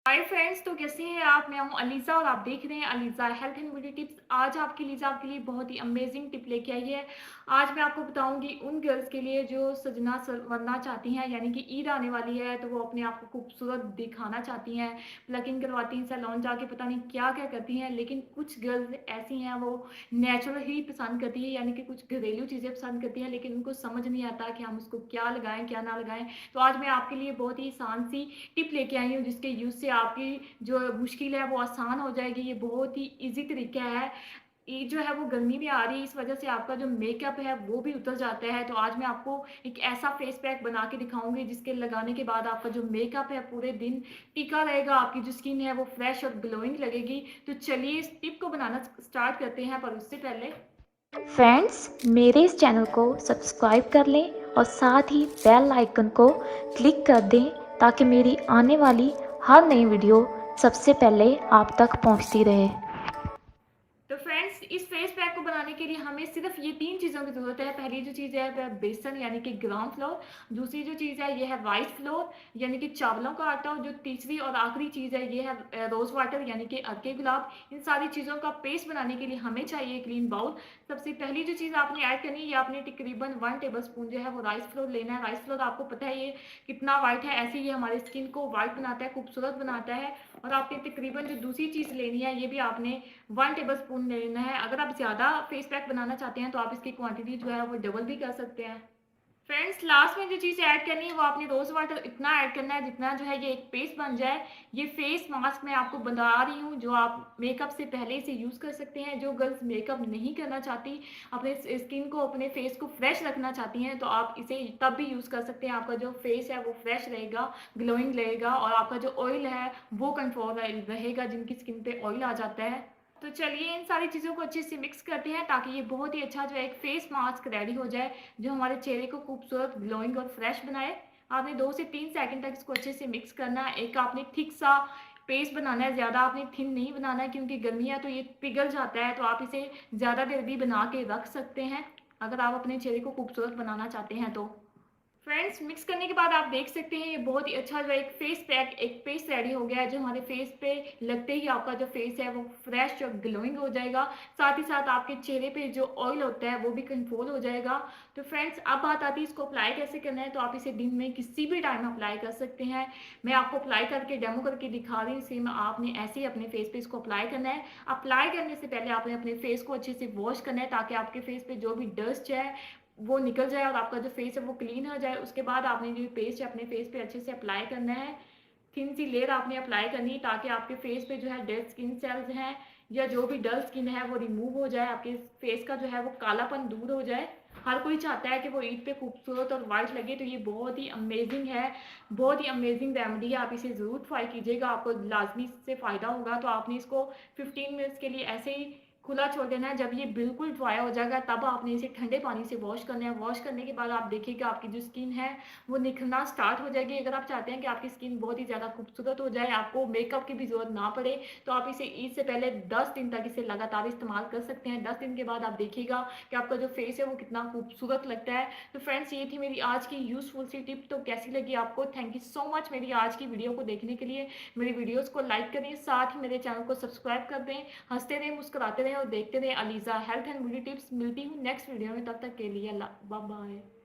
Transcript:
Hi friends, तो कैसे हैं आप। मैं हूं अलीज़ा और आप देख रहे हैं Aliza health and beauty tips. आज आपके लिए बहुत ही अमेजिंग टिप लेके आई है। आज मैं आपको बताऊंगी उन गर्ल्स के लिए जो सजना संवरना चाहती हैं, यानी कि ईद आने वाली है तो वो अपने आप को खूबसूरत दिखाना चाहती हैं, प्लकिंग करवाती हैं, सैलून जाके पता नहीं क्या क्या करती हैं। लेकिन कुछ गर्ल्स ऐसी हैं वो नेचुरल ही पसंद करती है, यानी कि कुछ घरेलू चीज़ें पसंद करती हैं, लेकिन उनको समझ नहीं आता कि हम उसको क्या लगाएं क्या ना लगाएं। तो आज मैं आपके लिए बहुत ही आसान सी टिप लेके आई हूँ जिसके यूज़ से आपकी जो मुश्किल है वो आसान हो जाएगी। ये बहुत ही ईज़ी तरीका है। ये जो है वो गर्मी में आ रही है, इस वजह से आपका जो मेकअप है वो भी उतर जाता है। तो आज मैं आपको एक ऐसा फेस पैक बना के दिखाऊँगी जिसके लगाने के बाद आपका जो मेकअप है पूरे दिन टिका रहेगा, आपकी जो स्किन है वो फ्रेश और ग्लोइंग लगेगी। तो चलिए इस टिप को बनाना स्टार्ट करते हैं, पर उससे पहले फ्रेंड्स, मेरे इस चैनल को सब्सक्राइब कर लें और साथ ही बेल आइकन को क्लिक कर दें ताकि मेरी आने वाली हर नई वीडियो सबसे पहले आप तक पहुंचती रहे। तो फ्रेंड्स, इस फेस पैक को बनाने के लिए हमें सिर्फ ये 3 चीज़ों की ज़रूरत है। पहली जो चीज़ है वह बेसन यानी कि ग्राम फ्लोर, दूसरी जो चीज़ है ये है राइस फ्लोर यानी कि चावलों का आटा, और जो तीसरी और आखिरी चीज़ है ये है रोज़ वाटर यानी कि अरके गुलाब। इन सारी चीज़ों का पेस्ट बनाने के लिए हमें चाहिए क्लीन बाउल। सबसे पहली जो चीज़ आपने ऐड करनी है, ये आपने तकरीबन 1 टेबलस्पून जो है वो राइस फ्लोर लेना है। राइस फ्लोर आपको पता है ये कितना व्हाइट है, ऐसे ये हमारी स्किन को व्हाइट बनाता है, खूबसूरत बनाता है। और आपने तकरीबन जो दूसरी चीज़ लेनी है ये भी आपने 1 टेबलस्पून लेना है। अगर आप ज़्यादा फेस पैक बनाना चाहते हैं तो आप इसकी क्वांटिटी जो है वो डबल भी कर सकते हैं। फ्रेंड्स, लास्ट में जो चीज़ ऐड करनी है वो आपने रोज़ वाटर इतना ऐड करना है जितना जो है ये एक पेस्ट बन जाए। ये फेस मास्क मैं आपको बता रही हूँ जो आप मेकअप से पहले से यूज़ कर सकते हैं। जो गर्ल्स मेकअप नहीं करना चाहती, अपने स्किन को अपने फेस को फ्रेश रखना चाहती हैं, तो आप इसे तब भी यूज़ कर सकते हैं। आपका जो फेस है वो फ्रेश रहेगा, ग्लोइंग रहेगा, और आपका जो ऑयल है वो कंट्रोल रहेगा जिनकी स्किन पे ऑयल आ जाता है। तो चलिए इन सारी चीज़ों को अच्छे से मिक्स करते हैं ताकि ये बहुत ही अच्छा जो है एक फेस मास्क रेडी हो जाए जो हमारे चेहरे को खूबसूरत, ग्लोइंग और फ्रेश बनाए। आपने 2 से 3 सेकंड तक इसको अच्छे से मिक्स करना है। एक आपने थिक सा पेस्ट बनाना है, ज़्यादा आपने थिन नहीं बनाना है क्योंकि गर्मी है तो ये पिघल जाता है। तो आप इसे ज़्यादा देर भी बना के रख सकते हैं अगर आप अपने चेहरे को खूबसूरत बनाना चाहते हैं तो। फ्रेंड्स, मिक्स करने के बाद आप देख सकते हैं ये बहुत ही अच्छा जो एक फेस पैक, एक पेस्ट रेडी हो गया है जो हमारे फेस पे लगते ही आपका जो फेस है वो फ्रेश और ग्लोइंग हो जाएगा। साथ ही साथ आपके चेहरे पे जो ऑयल होता है वो भी कंट्रोल हो जाएगा। तो फ्रेंड्स, अब बात आती है इसको अप्लाई कैसे करना है। तो आप इसे दिन में किसी भी टाइम अप्लाई कर सकते हैं। मैं आपको अप्लाई करके डेमो करके दिखा रही हूँ, सेम आपने ऐसे ही अपने फेस पे इसको अप्लाई करना है। अप्लाई करने से पहले आपने अपने फेस को अच्छे से वॉश करना है ताकि आपके फेस पे जो भी डस्ट है वो निकल जाए और आपका जो फेस है वो क्लीन हो जाए। उसके बाद आपने जो पेस्ट है अपने फेस पे अच्छे से अप्लाई करना है। थिन सी लेयर आपने अप्लाई करनी है ताकि आपके फेस पे जो है डेड स्किन सेल्स हैं या जो भी डल स्किन है वो रिमूव हो जाए, आपके फेस का जो है वो कालापन दूर हो जाए। हर कोई चाहता है कि वो ईद पे खूबसूरत और वाइट लगे, तो ये बहुत ही अमेजिंग है, बहुत ही अमेजिंग रेमेडी है। आप इसे ज़रूर ट्राई कीजिएगा, आपको लाजमी इससे फ़ायदा होगा। तो आपने इसको 15 मिनट्स के लिए ऐसे ही खुला छोड़ देना है। जब ये बिल्कुल ड्राई हो जाएगा तब आपने इसे ठंडे पानी से वॉश करना है। वॉश करने के बाद आप देखिएगा आपकी जो स्किन है वो निखरना स्टार्ट हो जाएगी। अगर आप चाहते हैं कि आपकी स्किन बहुत ही ज़्यादा खूबसूरत हो जाए, आपको मेकअप की भी ज़रूरत ना पड़े, तो आप इसे ईद से पहले 10 दिन तक इसे लगातार इस्तेमाल कर सकते हैं। 10 दिन के बाद आप देखिएगा कि आपका जो फेस है वो कितना खूबसूरत लगता है। तो फ्रेंड्स, ये थी मेरी आज की यूज़फुल सी टिप। तो कैसी लगी आपको? थैंक यू सो मच मेरी आज की वीडियो को देखने के लिए। मेरी वीडियोज़ को लाइक करें, साथ ही मेरे चैनल को सब्सक्राइब कर दें। हंसते रहें, मुस्कुराते रहें और देखते रहें Aliza health and beauty tips. मिलती हूँ नेक्स्ट वीडियो में, तब तक के लिए अल्लाह बाय बाय।